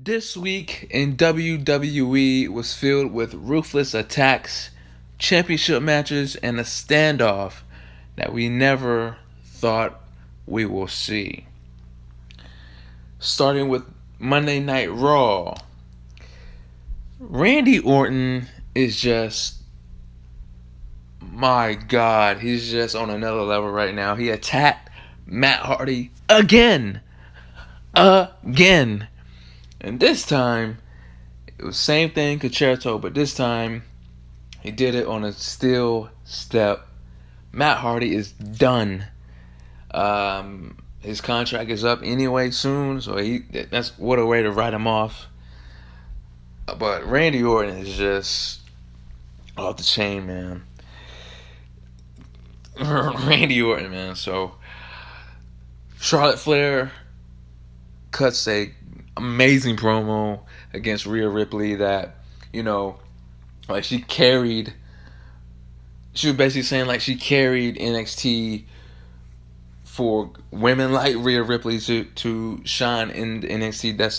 This week in WWE was filled with ruthless attacks, championship matches, and a standoff that we never thought we will see. Starting with Monday Night Raw. Randy Orton is just, my God, he's just on another level right now. He attacked Matt Hardy again. Again. And this time, it was same thing, Concerto, but this time, he did it on a steel step. Matt Hardy is done. His contract is up anyway soon, so that's what a way to write him off. But Randy Orton is just off the chain, man. Randy Orton, man. So Charlotte Flair cuts a amazing promo against Rhea Ripley that, like she was basically saying like she carried NXT for women like Rhea Ripley to shine in the NXT that's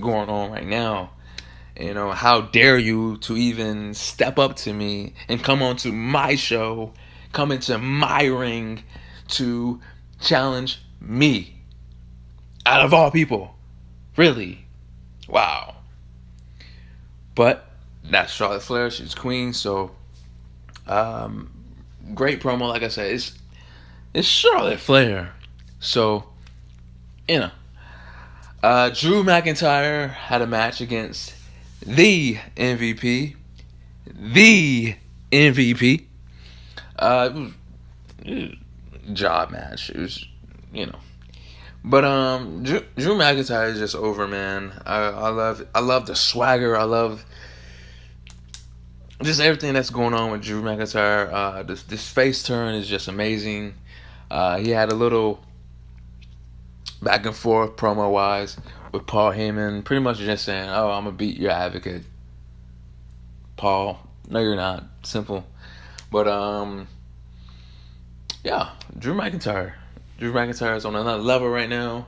going on right now. How dare you to even step up to me and come onto my show, come into my ring to challenge me. Out of all people. Really. Wow. But that's Charlotte Flair. She's queen. So, great promo. Like I said, it's Charlotte Flair. So, Drew McIntyre had a match against the MVP. The MVP. It was a job match. It was, But Drew McIntyre is just over, man. I love the swagger. I love just everything that's going on with Drew McIntyre. This face turn is just amazing. He had a little back and forth promo wise with Paul Heyman, pretty much just saying, "Oh, I'm gonna beat your advocate, Paul." No, you're not. Simple. But yeah, Drew McIntyre. Drew McIntyre is on another level right now.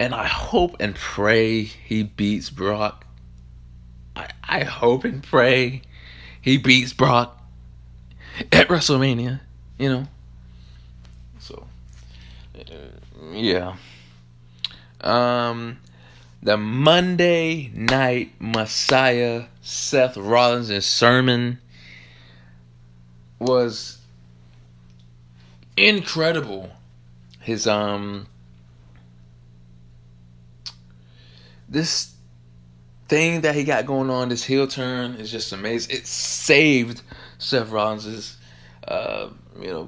And I hope and pray he beats Brock. I hope and pray he beats Brock at WrestleMania. So, yeah. The Monday Night Messiah, Seth Rollins' sermon was incredible. His this thing that he got going on, this heel turn, is just amazing. It saved Seth Rollins'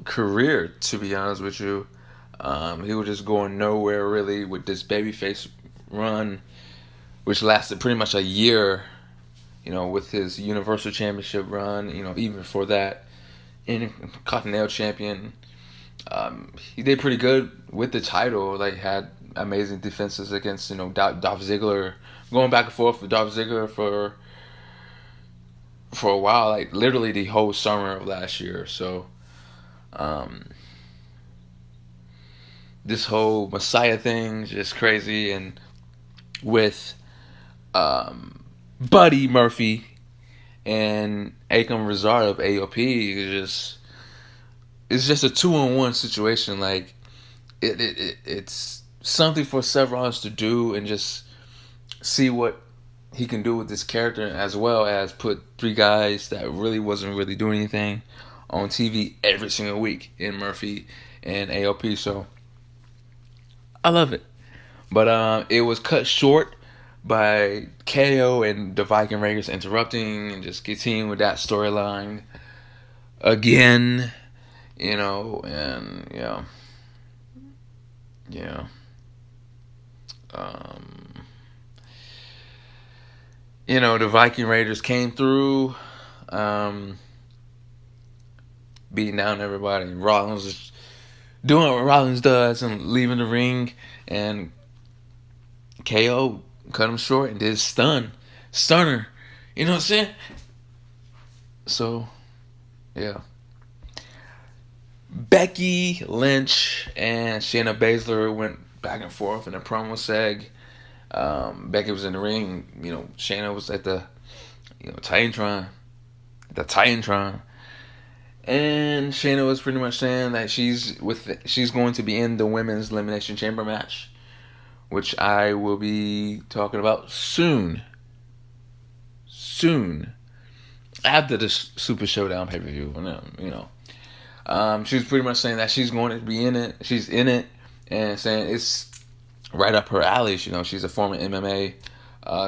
career, to be honest with you. He was just going nowhere really with this babyface run, which lasted pretty much a year. With his Universal Championship run, even before that, Intercontinental Champion. He did pretty good with the title. Like, had amazing defenses against Dolph Ziggler, going back and forth with Dolph Ziggler for a while, like literally the whole summer of last year. So, this whole Messiah thing is just crazy, and with Buddy Murphy and Akam Rezard of AOP, it's just a 2-on-1 situation. Like it's something for Seth Rollins to do and just see what he can do with this character, as well as put three guys that wasn't really doing anything on TV every single week in Murphy and AOP. So I love it. But it was cut short by KO and the Viking Raiders interrupting and just continuing with that storyline again. And yeah. The Viking Raiders came through, beating down everybody. Rollins was doing what Rollins does and leaving the ring, and KO cut him short and did stunner. You know what I'm saying? So, yeah. Becky Lynch and Shayna Baszler went back and forth in a promo seg. Becky was in the ring. Shayna was at the Titantron, the Titantron, and Shayna was pretty much saying that she's going to be in the women's elimination chamber match, which I will be talking about soon. Soon, after the Super Showdown pay per view, she was pretty much saying that she's going to be in it. She's in it, and saying it's right up her alley. She's a former MMA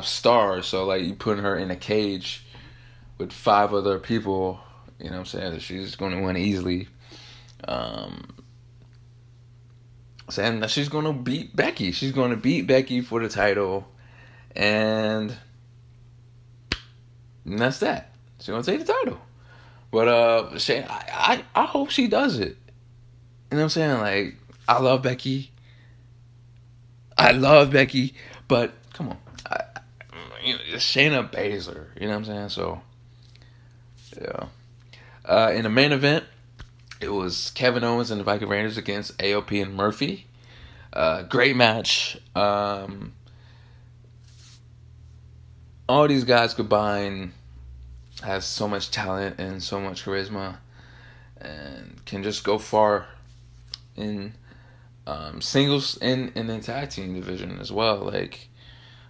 star, so like you putting her in a cage with 5 other people, what I'm saying, that she's going to win easily. Saying that she's going to beat Becky. She's going to beat Becky for the title, and that's that. She's going to take the title. But I hope she does it. You know what I'm saying? Like, I love Becky. But come on, Shayna Baszler. You know what I'm saying? So, yeah. In the main event, it was Kevin Owens and the Viking Raiders against AOP and Murphy. Great match. All these guys combined has so much talent and so much charisma, and can just go far in singles and in the tag team division as well. Like,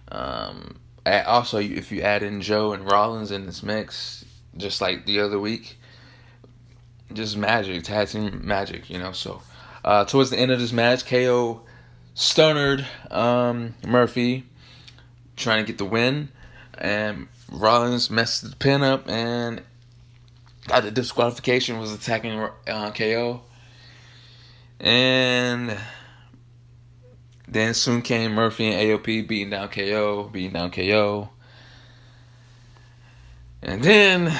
also, if you add in Joe and Rollins in this mix, just like the other week, just magic, tag team magic, So, towards the end of this match, KO stunnered Murphy, trying to get the win, and Rollins messed the pin up and got the disqualification, was attacking KO. And then soon came Murphy and AOP beating down KO. And then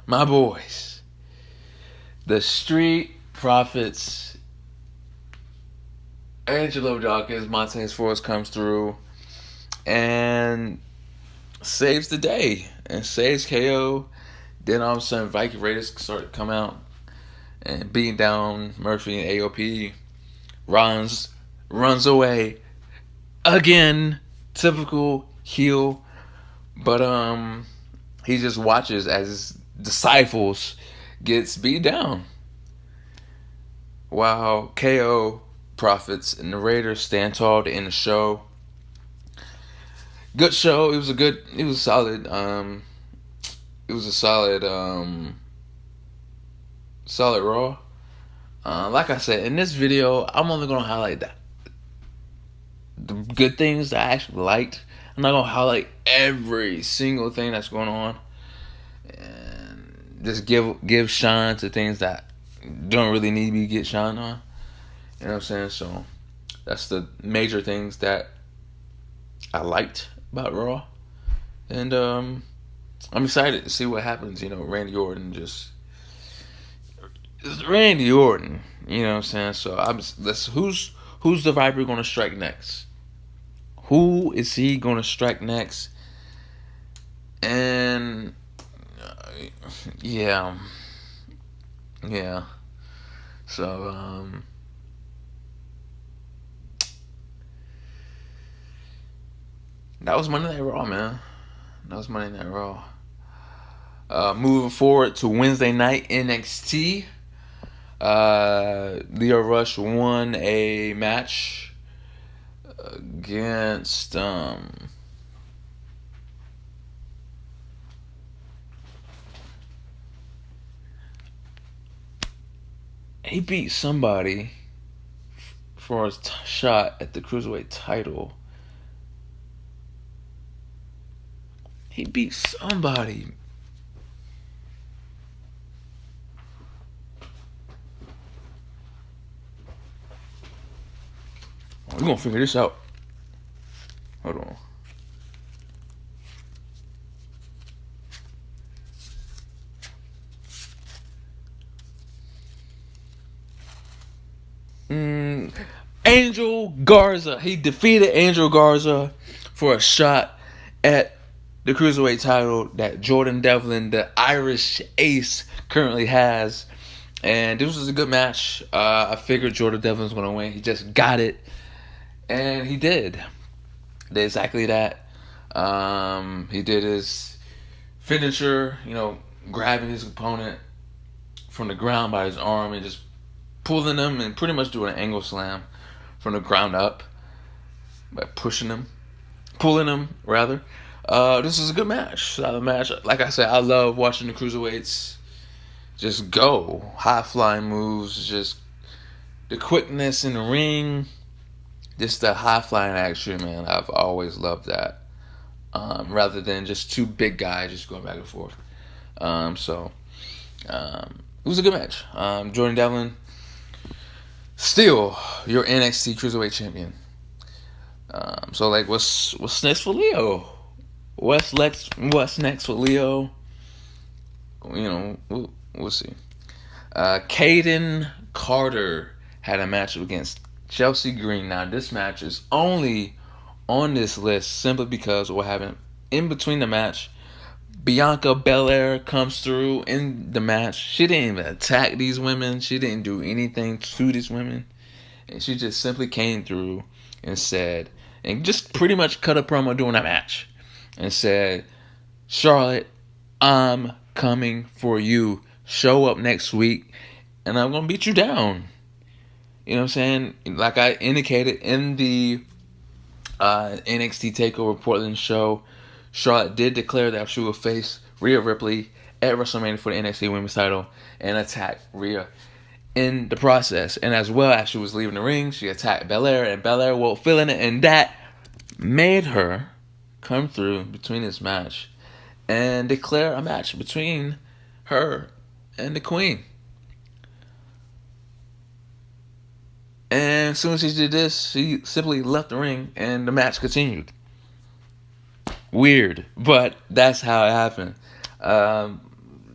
my boys, the Street Profits, Angelo Dawkins, Montez Ford comes through and saves the day and saves KO. Then all of a sudden, Viking Raiders start to come out and beating down Murphy and AOP. Rollins runs away again, typical heel. But he just watches as his disciples gets beat down, while KO, Profits, and the Raiders stand tall to end the show. Good show. It was solid. It was a solid Raw. Like I said, in this video, I'm only gonna highlight the good things that I actually liked. I'm not gonna highlight every single thing that's going on, and just give shine to things that don't really need to be get shine on. You know what I'm saying? So that's the major things that I liked about Raw, and I'm excited to see what happens. Randy Orton. It's Randy Orton. You know what I'm saying? So who's the Viper gonna strike next? Who is he gonna strike next? And yeah. So that was Monday Night Raw, man. That was Monday Night Raw. Moving forward to Wednesday night NXT. Leo Rush won a match against he beat somebody for his shot at the Cruiserweight title. He beat somebody. We're gonna figure this out. Hold on. Angel Garza. He defeated Angel Garza for a shot at the Cruiserweight title that Jordan Devlin, the Irish Ace, currently has. And this was a good match. I figured Jordan Devlin was going to win. He just got it. And he did. Did exactly that. He did his finisher, grabbing his opponent from the ground by his arm and just pulling him and pretty much doing an angle slam from the ground up by pushing him, pulling him rather. This is a good match. Solid match. Like I said, I love watching the cruiserweights just go. High flying moves, just the quickness in the ring, just the high flying action, man. I've always loved that. Rather than just two big guys just going back and forth. It was a good match. Jordan Devlin, still your NXT Cruiserweight Champion. What's next for Leo? What's next for Leo? We'll see. Caden Carter had a matchup against Chelsea Green. Now, this match is only on this list simply because of what happened in between the match. Bianca Belair comes through in the match. She didn't even attack these women. She didn't do anything to these women. And she just simply came through and said, and just pretty much cut a promo during that match. And said, Charlotte, I'm coming for you. Show up next week and I'm going to beat you down. You know what I'm saying? Like I indicated in the NXT TakeOver Portland show, Charlotte did declare that she would face Rhea Ripley at WrestleMania for the NXT Women's title and attack Rhea in the process. And as well as she was leaving the ring, she attacked Belair, and Belair was feeling it, and that made her come through between this match and declare a match between her and the Queen. And as soon as she did this, she simply left the ring and the match continued. Weird, but that's how it happened.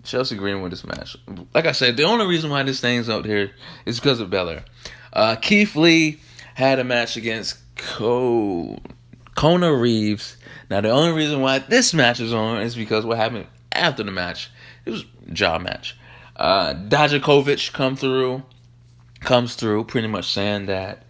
Chelsea Green won this match. Like I said, the only reason why this thing's up here is because of Belair. Keith Lee had a match against Kona Reeves. Now, the only reason why this match is on is because what happened after the match. It was a job match. Dijakovic comes through pretty much saying that,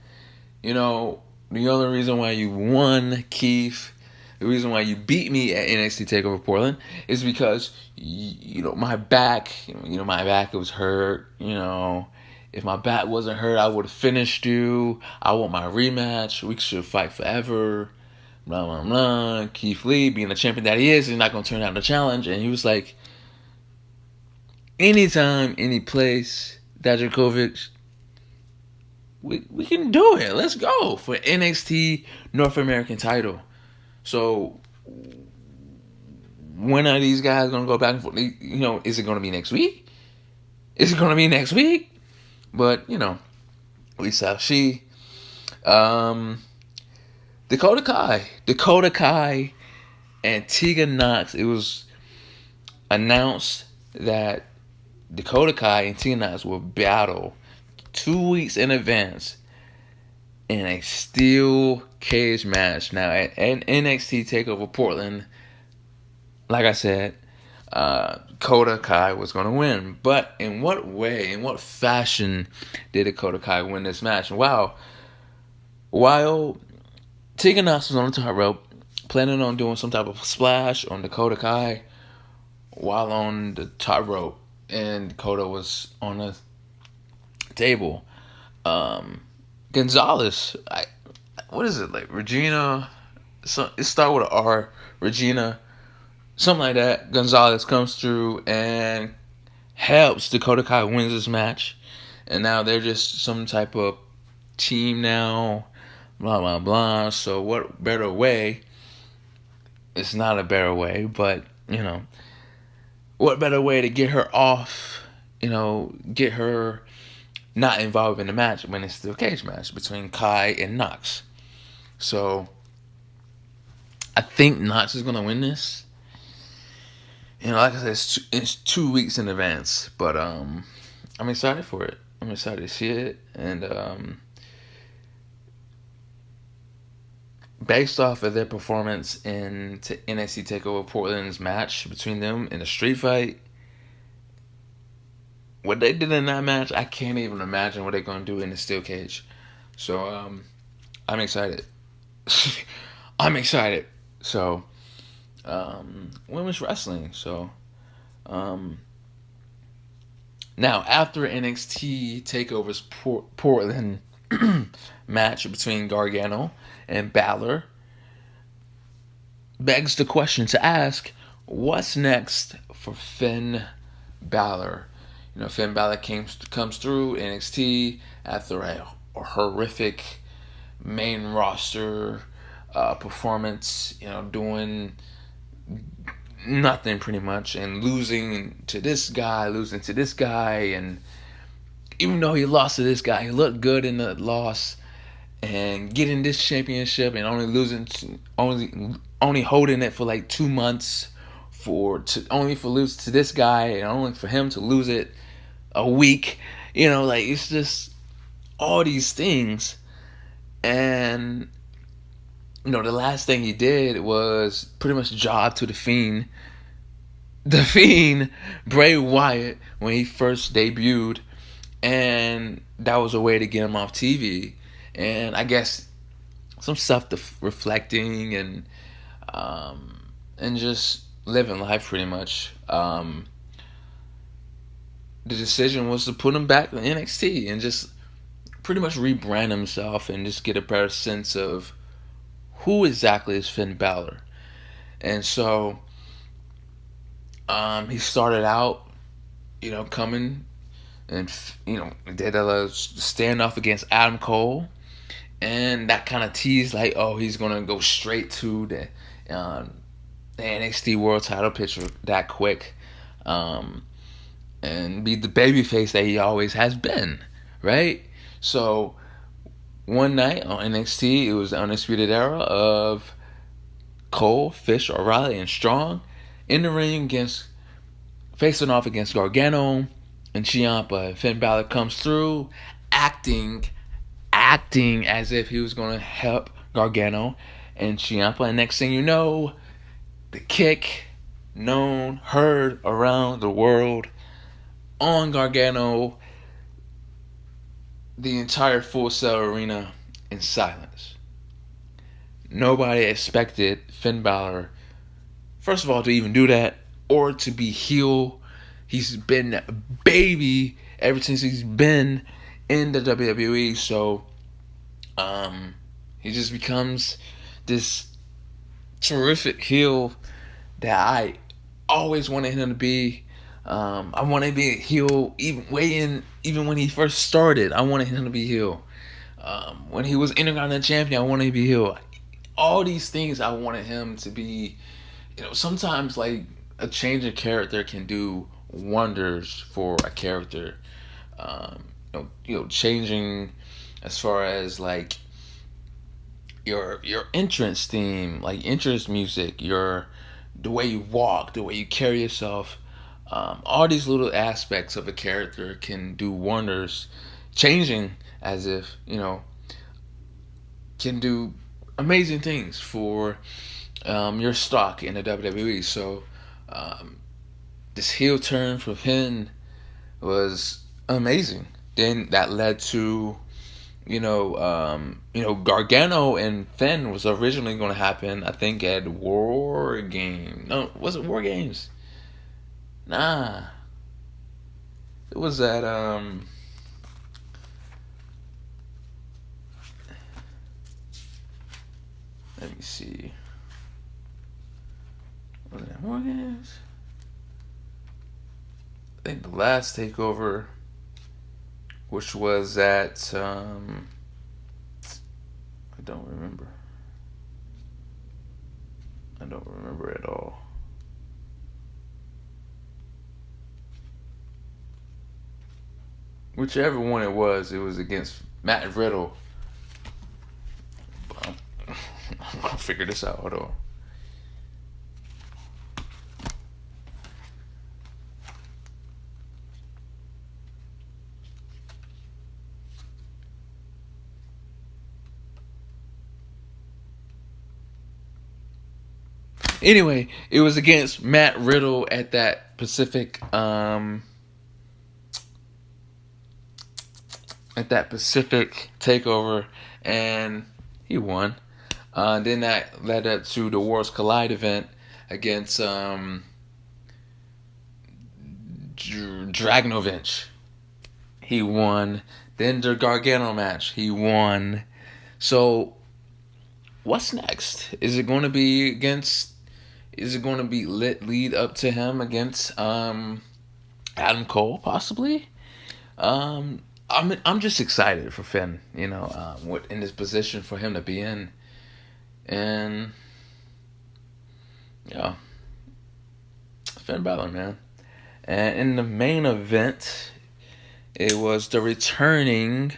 the only reason why you won, Keith, the reason why you beat me at NXT TakeOver Portland is because, my back, my back was hurt. If my back wasn't hurt, I would have finished you. I want my rematch. We should fight forever. Blah, blah, blah. Keith Lee, being the champion that he is, he's not going to turn down the challenge. And he was like, anytime, any place, Dijakovic, we can do it. Let's go for NXT North American title. So, when are these guys going to go back and forth? Is it going to be next week? Is it going to be next week? But, we shall see. Dakota Kai and Tegan Nox. It was announced that Dakota Kai and Tegan Nox will battle 2 weeks in advance in a steel cage match. Now, at NXT TakeOver Portland, like I said, Dakota Kai was going to win. But in what way, in what fashion did Dakota Kai win this match? Wow. While Tegan Nox was on the top rope, planning on doing some type of splash on Dakota Kai while on the top rope, and Dakota was on the table. Gonzalez, what is it, like Regina? It started with an R. Regina, something like that. Gonzalez comes through and helps Dakota Kai wins this match, and now they're just some type of team now. Blah blah blah. So what better way? It's not a better way, but what better way to get her off? Get her not involved in the match when it's still a cage match between Kai and Nox. So I think Nox is gonna win this. Like I said, it's 2 weeks in advance, but I'm excited for it. I'm excited to see it, and based off of their performance in NXT TakeOver Portland's match between them in a street fight, what they did in that match, I can't even imagine what they're going to do in the steel cage. So, I'm excited. I'm excited. So, women's wrestling. So, um, now after NXT Takeover's Portland match between Gargano and Balor, begs the question to ask, what's next for Finn Balor? You know, Finn Balor comes through NXT after a horrific main roster performance, you know, doing nothing pretty much and losing to this guy, and even though he lost to this guy, he looked good in the loss and getting this championship and only holding it for like 2 months only for lose to this guy and only for him to lose it a week. You know, like it's just all these things. And you know, the last thing he did was pretty much job to the Fiend, Bray Wyatt, when he first debuted, and that was a way to get him off TV. And I guess some stuff reflecting and just living life pretty much. The decision was to put him back in NXT and just pretty much rebrand himself and just get a better sense of who exactly is Finn Balor. And so he started out, you know, coming and, you know, did a standoff against Adam Cole. And that kind of teased like, oh, he's going to go straight to the NXT World Title picture that quick. And be the babyface that he always has been, right? So one night on NXT, it was the Undisputed Era of Cole, Fish, O'Reilly, and Strong in the ring facing off against Gargano and Ciampa. Finn Balor comes through, acting as if he was going to help Gargano and Ciampa. And next thing you know, the kick heard around the world on Gargano, the entire Full Sail Arena in silence. Nobody expected Finn Balor, first of all, to even do that or to be heel. He's been a baby ever since he's been in the WWE. So he just becomes this terrific heel that I always wanted him to be. I wanted to be a heel even when he first started. I wanted him to be heel. When he was Intercontinental Champion, I wanted him to be heel. All these things I wanted him to be. You know, sometimes like a change of character can do wonders for a character. Changing as far as like your entrance theme, like entrance music, the way you walk, the way you carry yourself. All these little aspects of a character can do wonders, changing as if, you know, can do amazing things for your stock in the WWE. So this heel turn for Finn was amazing. Then that led to, Gargano and Finn was originally going to happen, I think, at War Games. No, was it War Games? Nah. It was at let me see. Was it at War Games? I think the last takeover, which was at I don't remember. I don't remember at all. Whichever one it was against Matt Riddle. I'm gonna figure this out. Hold on. Anyway, it was against Matt Riddle at that Pacific takeover, and He won. Then that led up to the Worlds Collide event against Dragonovich. He won. Then the Gargano match. He won. So what's next? Is it going to be against? Is it going to be lead up to him against Adam Cole possibly? I'm just excited for Finn. You know, what in this position for him to be in, and yeah, Finn Balor, man. And in the main event, it was the returning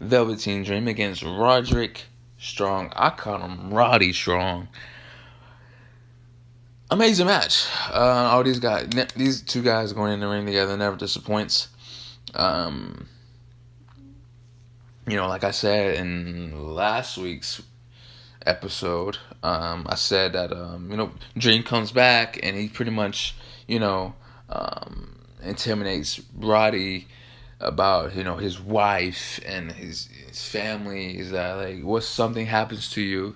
Velveteen Dream against Roderick Strong. I call him Roddy Strong. Amazing match. All these two guys going in the ring together never disappoints. Like I said in last week's episode, I said that Dream comes back and he pretty much intimidates Roddy about his wife and his family. Is that like what something happens to you,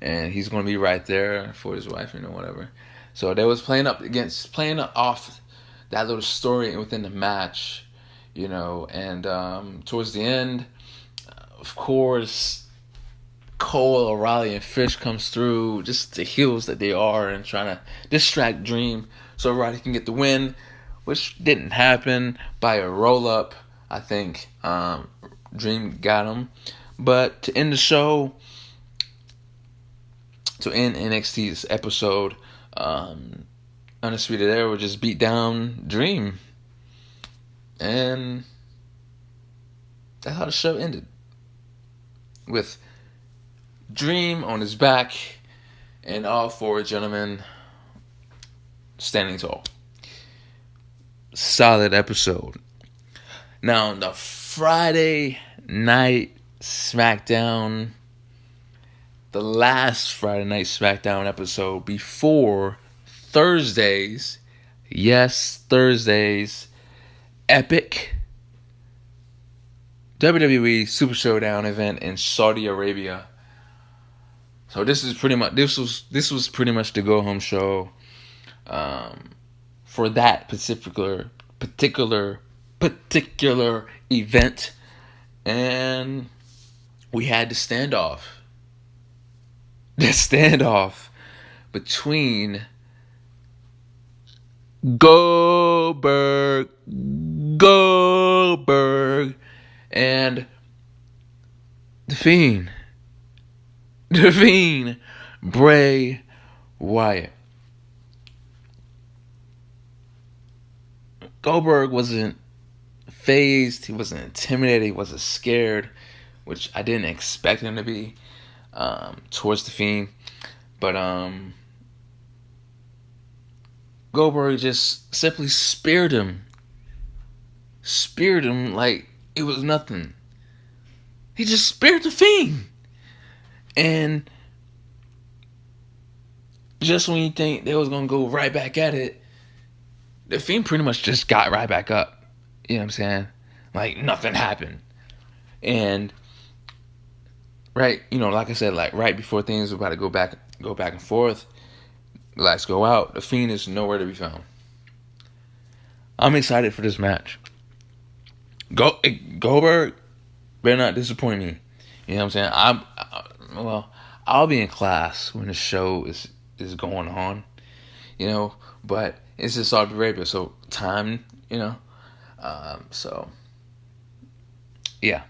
and he's gonna be right there for his wife, whatever. So they was playing off that little story within the match, and towards the end, of course, Cole, O'Reilly, and Fish comes through, just the heels that they are, and trying to distract Dream so Roddy can get the win, which didn't happen by a roll up. I think Dream got him, but to end the show, to end NXT's episode, Undisputed Era just beat down Dream, and that's how the show ended, with Dream on his back and all four gentlemen standing tall. Solid episode. Now, the Friday night SmackDown, the last Friday night SmackDown episode before Thursday's, epic WWE Super Showdown event in Saudi Arabia. So this was pretty much the go home show for that particular event, and we had the standoff between Goldberg and the Fiend, Bray Wyatt. Goldberg wasn't phased, he wasn't intimidated, he wasn't scared, which I didn't expect him to be towards the Fiend. But Goldberg just simply speared him like it was nothing. He just speared the Fiend. And just when you think they was going to go right back at it, the Fiend pretty much just got right back up. You know what I'm saying? Like nothing happened. And like I said, like right before things were about to go back and forth, the lights go out, the Fiend is nowhere to be found. I'm excited for this match. Goldberg better not disappoint me. You know what I'm saying? I'll be in class when the show is going on, but it's in Saudi Arabia, so time, so yeah.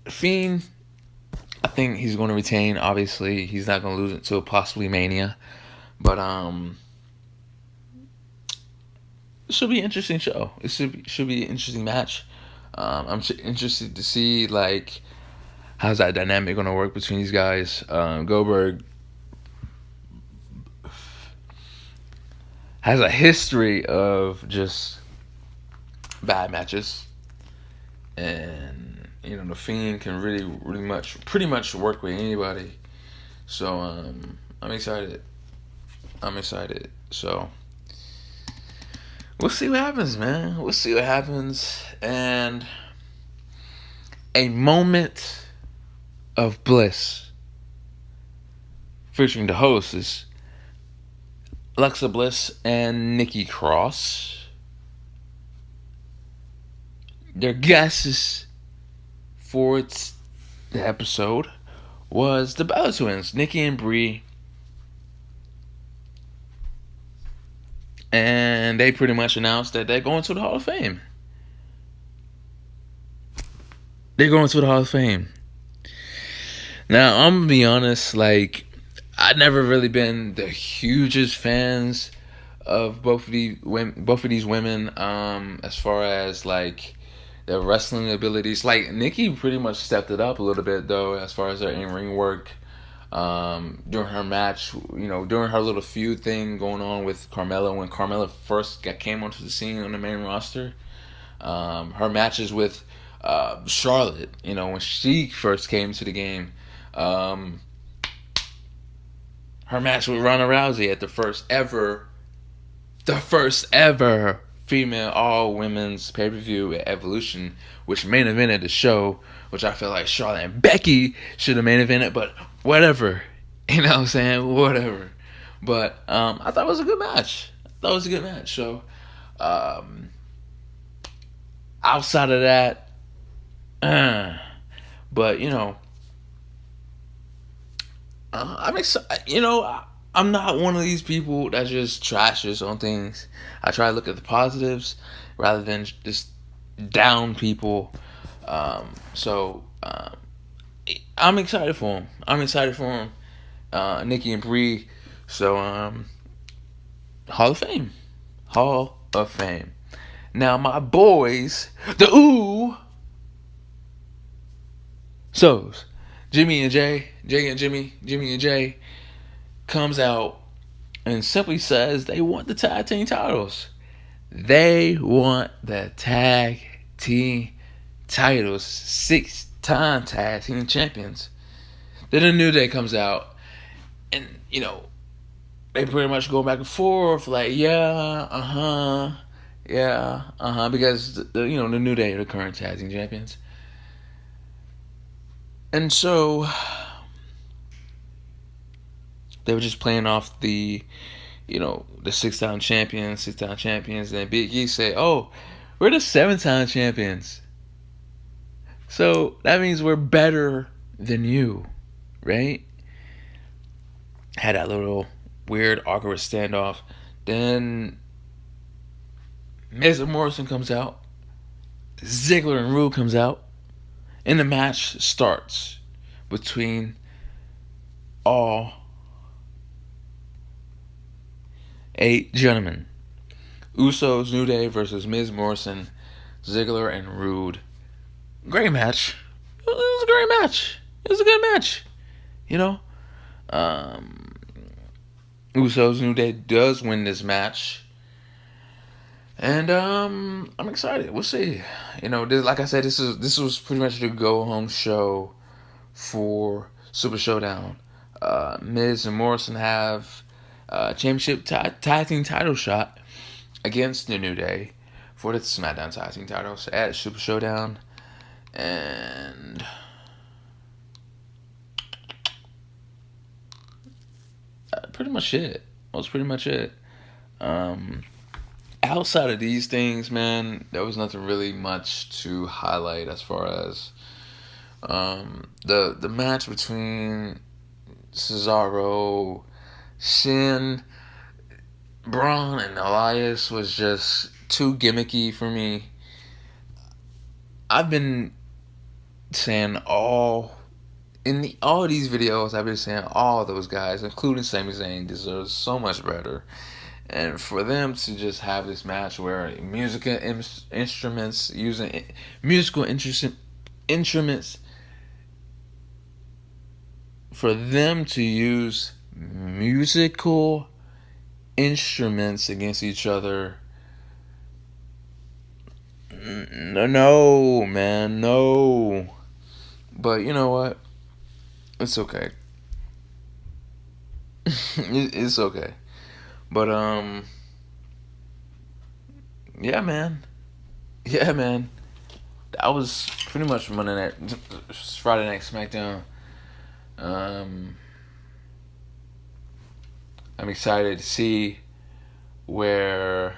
Fiend, I think he's going to retain. Obviously, he's not going to lose it until possibly Mania, but it should be an interesting show. It should be an interesting match. I'm interested to see like how's that dynamic going to work between these guys. Goldberg has a history of just bad matches, and the Fiend can pretty much work with anybody. So I'm excited. So we'll see what happens, man. We'll see what happens. And a moment of Bliss, featuring the hosts Alexa Bliss and Nikki Cross. Their guests for the episode was the Bella Twins, Nikki and Brie. And they pretty much announced that they're going to the Hall of Fame. They're going to the Hall of Fame. Now, I'm gonna be honest, like, I've never really been the hugest fans of both of these women, as far as like their wrestling abilities. Like, Nikki pretty much stepped it up a little bit though, as far as her in-ring work. During her match, during her little feud thing going on with Carmella, when Carmella first came onto the scene on the main roster. Her matches with Charlotte, when she first came to the game. Her match with Ronda Rousey at the first ever female all women's pay-per-view at Evolution, which main evented the show, which I feel like Charlotte and Becky should have main evented, but whatever. You know what I'm saying? Whatever. But I thought it was a good match. So outside of that, but I'm excited. I'm not one of these people that just trashes on things. I try to look at the positives rather than just down people. So I'm excited for them. Nikki and Brie. So Hall of Fame. Now my boys, the So's Jimmy and Jay comes out and simply says they want the tag team titles. They want the tag team titles. 6-time tag team champions. Then the New Day comes out and, they pretty much go back and forth like, because the New Day are the current tag team champions. And so they were just playing off the 6-time champions, and then Big E said, "Oh, we're the 7-time champions. So that means we're better than you, right?" Had that little weird, awkward standoff. Then Miz and Morrison comes out. Ziggler and Rude comes out. And the match starts between all 8 gentlemen. Usos, New Day versus Miz, Morrison, Ziggler, and Rude. Great match. It was a great match. It was a good match. Usos, New Day does win this match. And I'm excited. We'll see. Like I said, this was pretty much the go home show for Super Showdown. Miz and Morrison have championship tag team title shot against the New Day for the SmackDown tag team titles at Super Showdown, and pretty much it. That was pretty much it. Outside of these things, man, there was nothing really much to highlight as far as the match between Cesaro, Shin, Braun, and Elias was just too gimmicky for me. I've been saying all these videos, I've been saying all those guys, including Sami Zayn, deserves so much better. And for them to just have this match where musical instruments, using musical instruments, for them to use musical instruments against each other, no, man, no. But you know what? It's okay. It's okay. But yeah, man. That was pretty much Friday Night SmackDown. Um, I'm excited to see where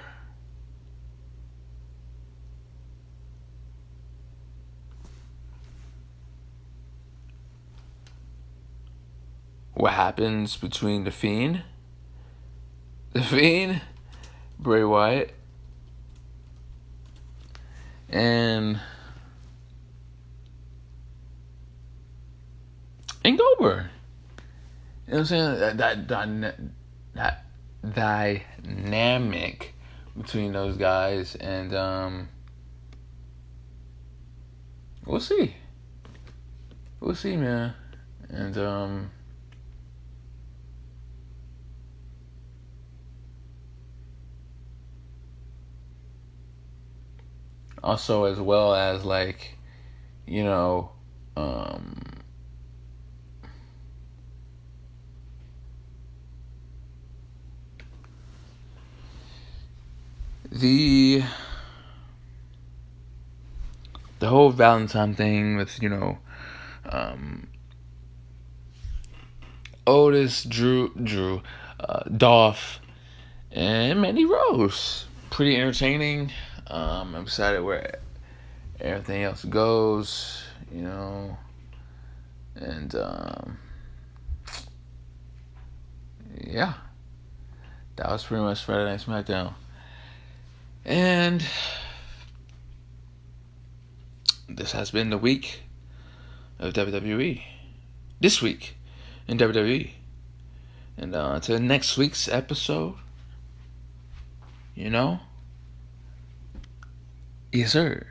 what happens between the Fiend, Bray Wyatt, and Goldberg. You know what I'm saying? That dynamic between those guys, and we'll see. We'll see, man. And also, as well as, like, you know, the whole Valentine thing with, Otis, Drew, Dolph, and Mandy Rose. Pretty entertaining. I'm excited where everything else goes, and yeah, that was pretty much Friday Night SmackDown. And this has been the week of WWE. This week in WWE. And until next week's episode, yes, sir.